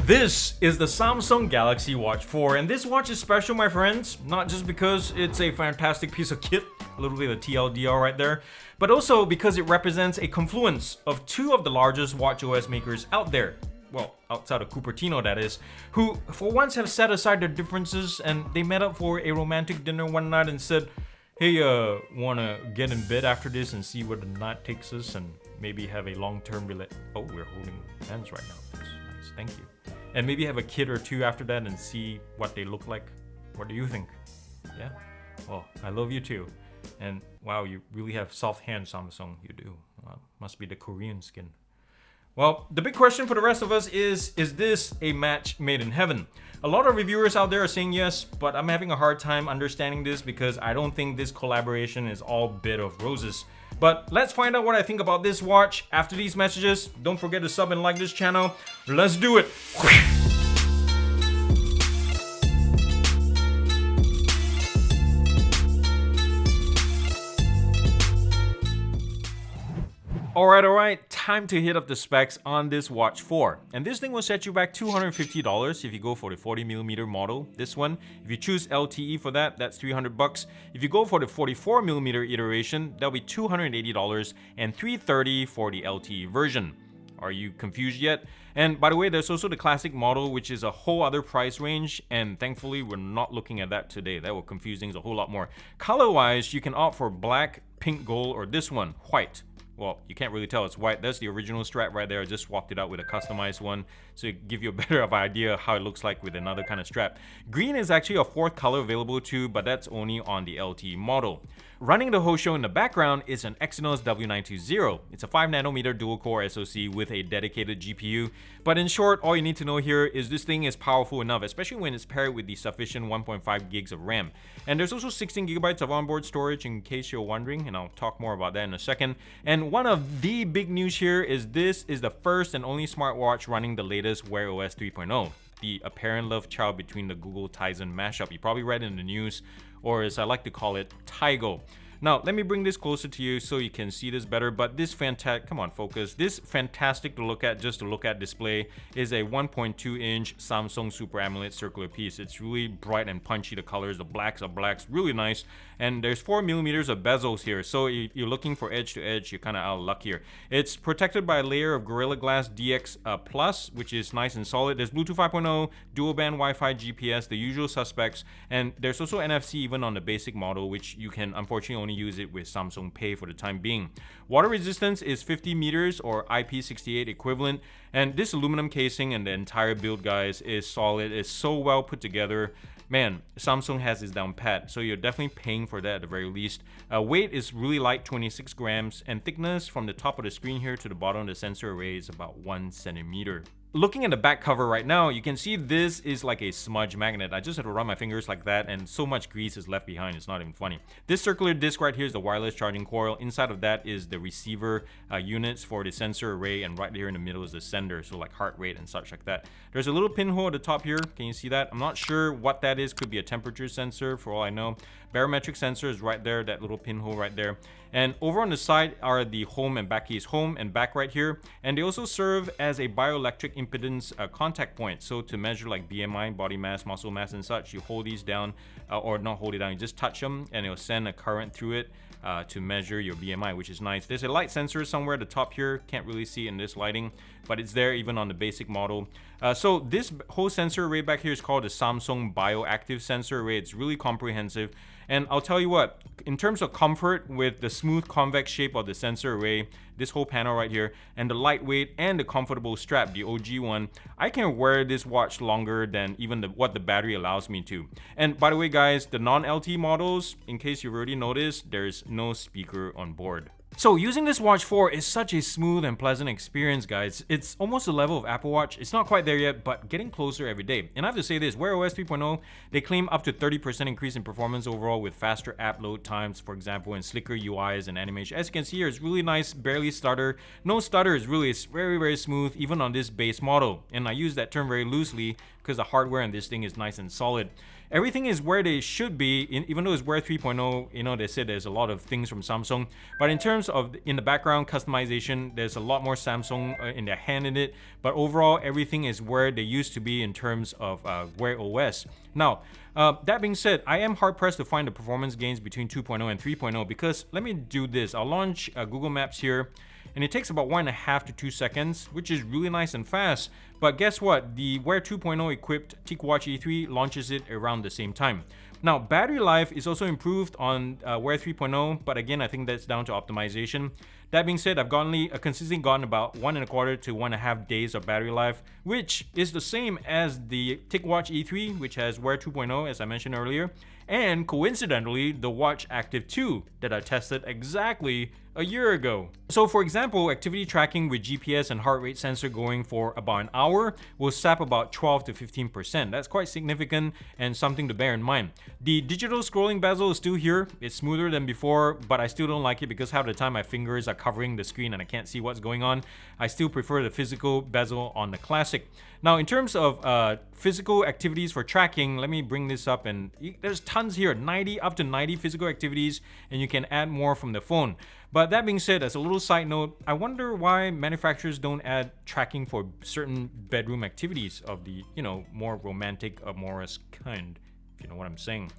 This is the Samsung Galaxy Watch 4, and this watch is special, my friends, not just because it's a fantastic piece of kit, a little bit of TLDR right there, but also because it represents a confluence of two of the largest watchOS makers out there. Well, outside of Cupertino, that is, who for once have set aside their differences and they met up for a romantic dinner one night and said, hey, wanna get in bed after this and see where the night takes us and maybe have a long-term Oh, we're holding hands right now. That's nice, thank you. And maybe have a kid or two after that and see what they look like. What do you think? Yeah? Well, I love you too. And wow, you really have soft hands, Samsung. You do. Well, must be the Korean skin. Well, the big question for the rest of us is this a match made in heaven? A lot of reviewers out there are saying yes, but I'm having a hard time understanding this because I don't think this collaboration is all bed of roses. But let's find out what I think about this watch after these messages. Don't forget to sub and like this channel. Let's do it. Alright, time to hit up the specs on this Watch 4. And this thing will set you back $250 if you go for the 40mm model. This one, if you choose LTE for that, that's $300. If you go for the 44mm iteration, that'll be $280 and $330 for the LTE version. Are you confused yet? And by the way, there's also the classic model, which is a whole other price range, and thankfully we're not looking at that today. That will confuse things a whole lot more. Color-wise, you can opt for black, pink gold, or this one, white. Well, you can't really tell it's white. That's the original strap right there. I just swapped it out with a customized one so it give you a better of idea how it looks like with another kind of strap. Green is actually a fourth color available too, but that's only on the LTE model. Running the whole show in the background is an Exynos W920. It's a 5nm dual-core SoC with a dedicated GPU. But in short, all you need to know here is this thing is powerful enough, especially when it's paired with the sufficient 1.5 gigs of RAM. And there's also 16 gigabytes of onboard storage in case you're wondering, and I'll talk more about that in a second. And one of the big news here is this is the first and only smartwatch running the latest Wear OS 3.0. The apparent love child between the Google Tizen mashup. You probably read in the news, or as I like to call it, Tigo. Now, let me bring this closer to you so you can see this better, but this come on, focus. This fantastic to look at, just to look at display is a 1.2-inch Samsung Super AMOLED circular piece. It's really bright and punchy, the colors, the blacks are blacks, really nice. And there's 4mm of bezels here, so if you're looking for edge to edge, you're kind of out of luck here. It's protected by a layer of Gorilla Glass DX Plus, which is nice and solid. There's Bluetooth 5.0, dual band Wi-Fi, GPS, the usual suspects, and there's also NFC even on the basic model, which you can unfortunately only use it with Samsung Pay for the time being. Water resistance is 50 meters or IP68 equivalent, and this aluminum casing and the entire build, guys, is solid. It's so well put together. Man, Samsung has this down pat, so you're definitely paying for that at the very least. Weight is really light, 26 grams, and thickness from the top of the screen here to the bottom of the sensor array is about 1 centimeter. Looking at the back cover right now, you can see this is like a smudge magnet. I just had to run my fingers like that, and so much grease is left behind, it's not even funny. This circular disc right here is the wireless charging coil. Inside of that is the receiver units for the sensor array, and right here in the middle is the sender, so like heart rate and such like that. There's a little pinhole at the top here. Can you see that? I'm not sure what that is. Could be a temperature sensor for all I know. Barometric sensor is right there, that little pinhole right there. And over on the side are the home and back keys, home and back right here. And they also serve as a bioelectric impedance contact point. So to measure like BMI, body mass, muscle mass and such, you hold these down, or not hold it down, you just touch them and it'll send a current through it to measure your BMI, which is nice. There's a light sensor somewhere at the top here. Can't really see in this lighting, but it's there even on the basic model. So this whole sensor array back here is called the Samsung Bioactive Sensor Array. It's really comprehensive. And I'll tell you what, in terms of comfort with the smooth convex shape of the sensor array, this whole panel right here, and the lightweight and the comfortable strap, the OG one, I can wear this watch longer than even what the battery allows me to. And by the way, guys, the non-LTE models, in case you've already noticed, there's no speaker on board. So using this Watch 4 is such a smooth and pleasant experience, guys. It's almost the level of Apple Watch. It's not quite there yet, but getting closer every day. And I have to say this, Wear OS 3.0, they claim up to 30% increase in performance overall with faster app load times, for example, and slicker UIs and animation. As you can see here, it's really nice, barely stutter. No stutter is really, it's very, very smooth, even on this base model. And I use that term very loosely because the hardware in this thing is nice and solid. Everything is where they should be, even though it's Wear 3.0, you know, they said there's a lot of things from Samsung. But in terms of in the background customization, there's a lot more Samsung in their hand in it. But overall, everything is where they used to be in terms of Wear OS. Now, that being said, I am hard pressed to find the performance gains between 2.0 and 3.0 because let me do this. I'll launch Google Maps here. And it takes about 1.5 to 2 seconds, which is really nice and fast. But guess what? The Wear 2.0 equipped TicWatch E3 launches it around the same time. Now, battery life is also improved on Wear 3.0, but again, I think that's down to optimization. That being said, I've consistently gotten about 1.25 to 1.5 days of battery life, which is the same as the TicWatch E3, which has Wear 2.0, as I mentioned earlier, and coincidentally, the Watch Active 2 that I tested exactly a year ago. So for example, activity tracking with GPS and heart rate sensor going for about an hour will sap about 12 to 15%. That's quite significant and something to bear in mind. The digital scrolling bezel is still here. It's smoother than before, but I still don't like it because half the time my fingers are covering the screen and I can't see what's going on. I still prefer the physical bezel on the Classic. Now, in terms of physical activities for tracking, let me bring this up, and there's tons here, up to 90 physical activities, and you can add more from the phone. But that being said, as a little side note, I wonder why manufacturers don't add tracking for certain bedroom activities of the, you know, more romantic, amorous kind, if you know what I'm saying.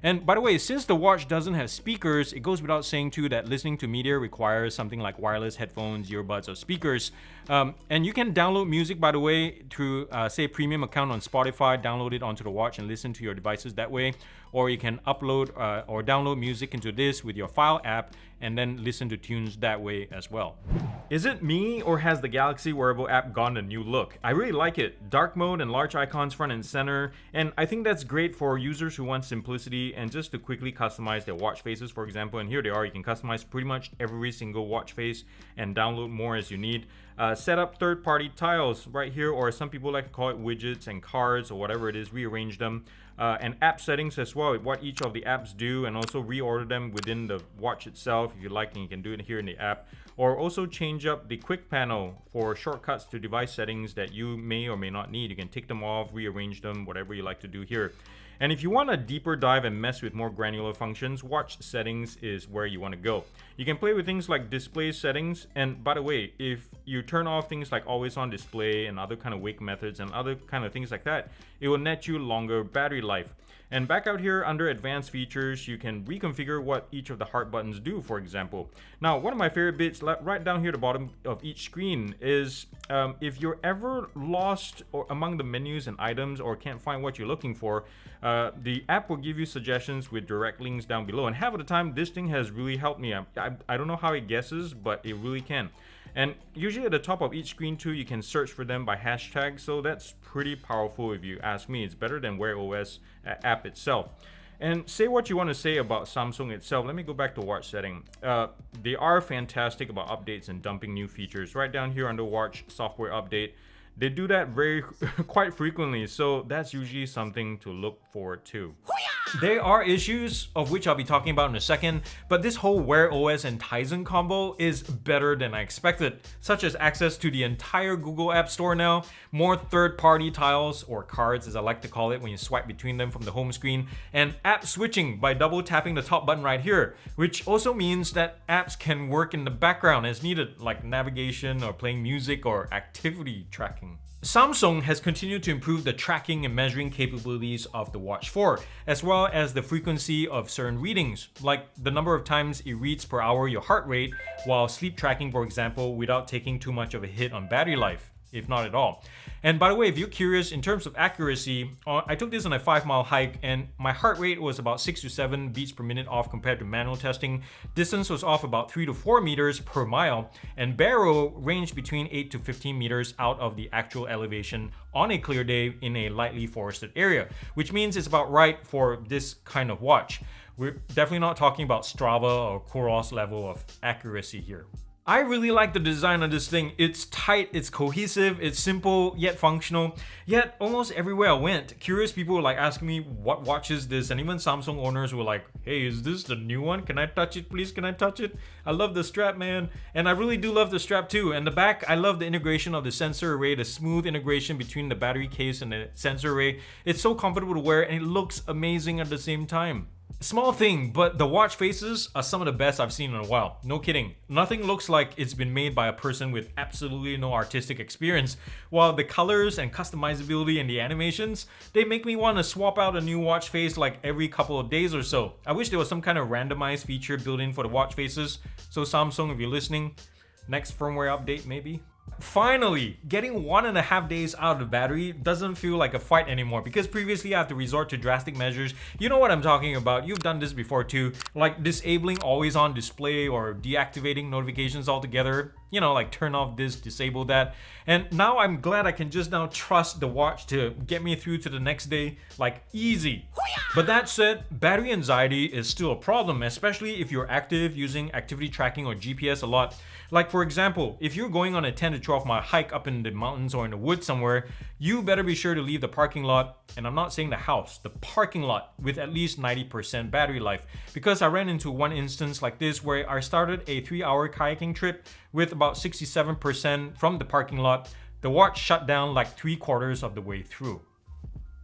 And by the way, since the watch doesn't have speakers, it goes without saying too that listening to media requires something like wireless headphones, earbuds, or speakers. And you can download music, by the way, through say a premium account on Spotify, download it onto the watch and listen to your devices that way. Or you can upload or download music into this with your File app and then listen to tunes that way as well. Is it me, or has the Galaxy Wearable app gotten a new look? I really like it. Dark mode and large icons front and center, and I think that's great for users who want simplicity and just to quickly customize their watch faces, for example. And here they are. You can customize pretty much every single watch face and download more as you need. Set up third-party tiles right here, or some people like to call it widgets and cards or whatever it is, rearrange them. And app settings as well, what each of the apps do, and also reorder them within the watch itself if you like, and you can do it here in the app. Or also change up the quick panel for shortcuts to device settings that you may or may not need. You can take them off, rearrange them, whatever you like to do here. And if you want a deeper dive and mess with more granular functions, watch settings is where you want to go. You can play with things like display settings, and by the way, if you turn off things like always on display and other kind of wake methods and other kind of things like that, it will net you longer battery life. And back out here under advanced features, you can reconfigure what each of the heart buttons do, for example. Now, one of my favorite bits right down here at the bottom of each screen is if you're ever lost or among the menus and items or can't find what you're looking for, the app will give you suggestions with direct links down below. And half of the time, this thing has really helped me. I don't know how it guesses, but it really can. And usually at the top of each screen too, you can search for them by hashtag, so that's pretty powerful if you ask me. It's better than Wear OS app itself. And say what you want to say about Samsung itself. Let me go back to watch setting. They are fantastic about updates and dumping new features. Right down here under watch software update, they do that quite frequently, so that's usually something to look forward to. There are issues, of which I'll be talking about in a second, but this whole Wear OS and Tizen combo is better than I expected, such as access to the entire Google App Store now, more third-party tiles, or cards as I like to call it when you swipe between them from the home screen, and app switching by double tapping the top button right here, which also means that apps can work in the background as needed, like navigation or playing music or activity tracking. Samsung has continued to improve the tracking and measuring capabilities of the Watch 4, as well as the frequency of certain readings, like the number of times it reads per hour your heart rate, while sleep tracking, for example, without taking too much of a hit on battery life, if not at all. And by the way, if you're curious, in terms of accuracy, I took this on a 5-mile hike and my heart rate was about 6 to 7 beats per minute off compared to manual testing. Distance was off about 3 to 4 meters per mile, and Barrow ranged between 8 to 15 meters out of the actual elevation on a clear day in a lightly forested area, which means it's about right for this kind of watch. We're definitely not talking about Strava or Kuros level of accuracy here. I really like the design of this thing. It's tight, it's cohesive, it's simple yet functional. Yet almost everywhere I went, curious people were like asking me what watch is this, and even Samsung owners were like, "Hey, is this the new one? Can I touch it, please? Can I touch it? I love the strap, man." And I really do love the strap too. And the back, I love the integration of the sensor array, the smooth integration between the battery case and the sensor array. It's so comfortable to wear and it looks amazing at the same time. Small thing, but the watch faces are some of the best I've seen in a while. No kidding. Nothing looks like it's been made by a person with absolutely no artistic experience. While the colors and customizability and the animations, they make me want to swap out a new watch face like every couple of days or so. I wish there was some kind of randomized feature built in for the watch faces. So Samsung, if you're listening, next firmware update maybe. Finally, getting 1.5 days out of the battery doesn't feel like a fight anymore, because previously I had to resort to drastic measures. You know what I'm talking about. You've done this before too, like disabling always on display or deactivating notifications altogether. You know, like turn off this, disable that. And now I'm glad I can just now trust the watch to get me through to the next day, like easy. But that said, battery anxiety is still a problem, especially if you're active using activity tracking or GPS a lot. Like for example, if you're going on a 10 to 12 mile hike up in the mountains or in the woods somewhere, you better be sure to leave the parking lot, and I'm not saying the house, the parking lot, with at least 90% battery life. Because I ran into one instance like this where I started a 3-hour kayaking trip with about 67% from the parking lot. The watch shut down like 3/4 of the way through.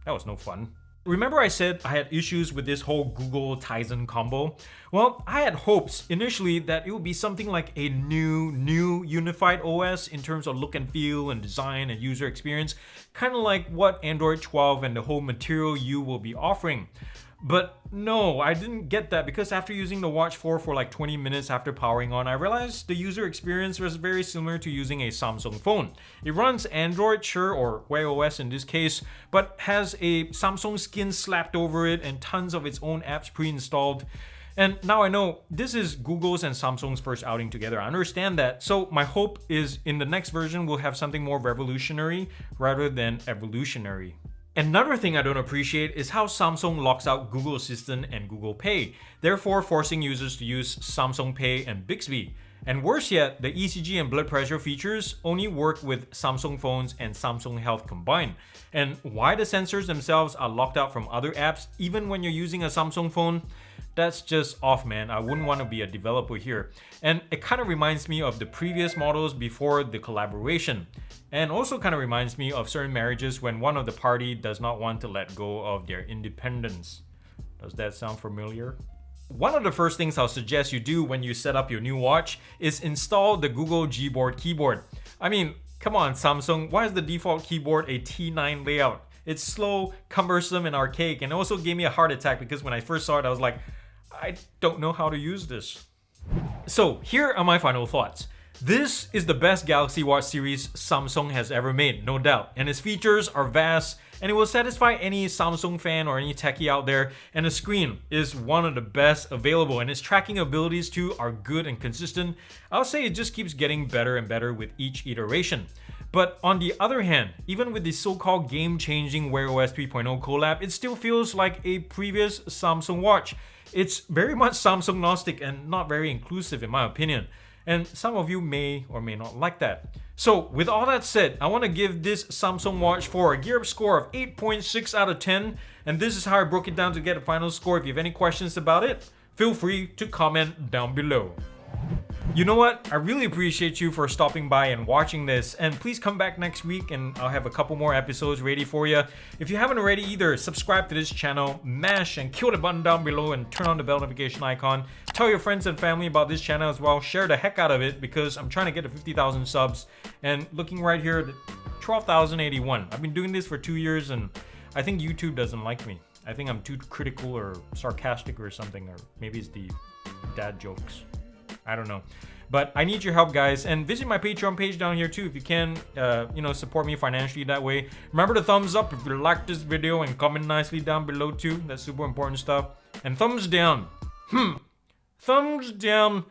That was no fun. Remember I said I had issues with this whole Google Tizen combo? Well, I had hopes initially that it would be something like a new unified OS in terms of look and feel and design and user experience, kind of like what Android 12 and the whole Material U will be offering. But no, I didn't get that, because after using the Watch 4 for like 20 minutes after powering on, I realized the user experience was very similar to using a Samsung phone. It runs Android, sure, or Wear OS in this case, but has a Samsung skin slapped over it and tons of its own apps pre-installed. And now I know this is Google's and Samsung's first outing together. I understand that. So my hope is in the next version we'll have something more revolutionary rather than evolutionary. Another thing I don't appreciate is how Samsung locks out Google Assistant and Google Pay, therefore forcing users to use Samsung Pay and Bixby. And worse yet, the ECG and blood pressure features only work with Samsung phones and Samsung Health combined. And why the sensors themselves are locked out from other apps even when you're using a Samsung phone? That's just off, man. I wouldn't want to be a developer here. And it kind of reminds me of the previous models before the collaboration. And also kind of reminds me of certain marriages when one of the party does not want to let go of their independence. Does that sound familiar? One of the first things I'll suggest you do when you set up your new watch is install the Google Gboard keyboard. I mean, come on Samsung, why is the default keyboard a T9 layout? It's slow, cumbersome, and archaic, and it also gave me a heart attack because when I first saw it, I was like, I don't know how to use this. So here are my final thoughts. This is the best Galaxy Watch series Samsung has ever made, no doubt, and its features are vast and it will satisfy any Samsung fan or any techie out there, and the screen is one of the best available and its tracking abilities too are good and consistent. I'll say it just keeps getting better and better with each iteration. But on the other hand, even with the so-called game-changing Wear OS 3.0 collab, it still feels like a previous Samsung watch. It's very much Samsung-gnostic and not very inclusive in my opinion. And some of you may or may not like that. So with all that said, I want to give this Samsung Watch 4 a gear up score of 8.6 out of 10. And this is how I broke it down to get a final score. If you have any questions about it, feel free to comment down below. You know what? I really appreciate you for stopping by and watching this, and please come back next week and I'll have a couple more episodes ready for you. If you haven't already either, subscribe to this channel, mash and kill the button down below and turn on the bell notification icon. Tell your friends and family about this channel as well. Share the heck out of it because I'm trying to get to 50,000 subs, and looking right here, 12,081. I've been doing this for 2 years and I think YouTube doesn't like me. I think I'm too critical or sarcastic or something, or maybe it's the dad jokes. I don't know, but I need your help, guys, and visit my Patreon page down here too if you can, support me financially that way. Remember the thumbs up if you like this video and comment nicely down below too. That's super important stuff. And thumbs down. Thumbs down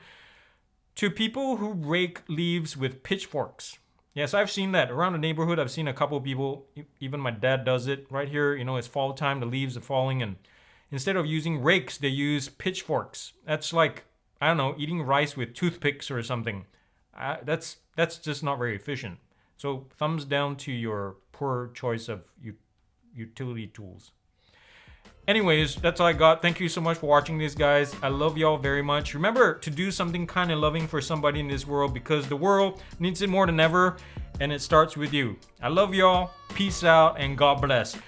to people who rake leaves with pitchforks. Yes, I've seen that around the neighborhood. I've seen a couple of people, even my dad does it right here. You know, it's fall time, the leaves are falling, and instead of using rakes, they use pitchforks. That's like, I don't know, eating rice with toothpicks or something. That's just not very efficient. So thumbs down to your poor choice of utility tools. Anyways, that's all I got. Thank you so much for watching this, guys. I love y'all very much. Remember to do something kind of loving for somebody in this world, because the world needs it more than ever, and it starts with you. I love y'all. Peace out, and God bless.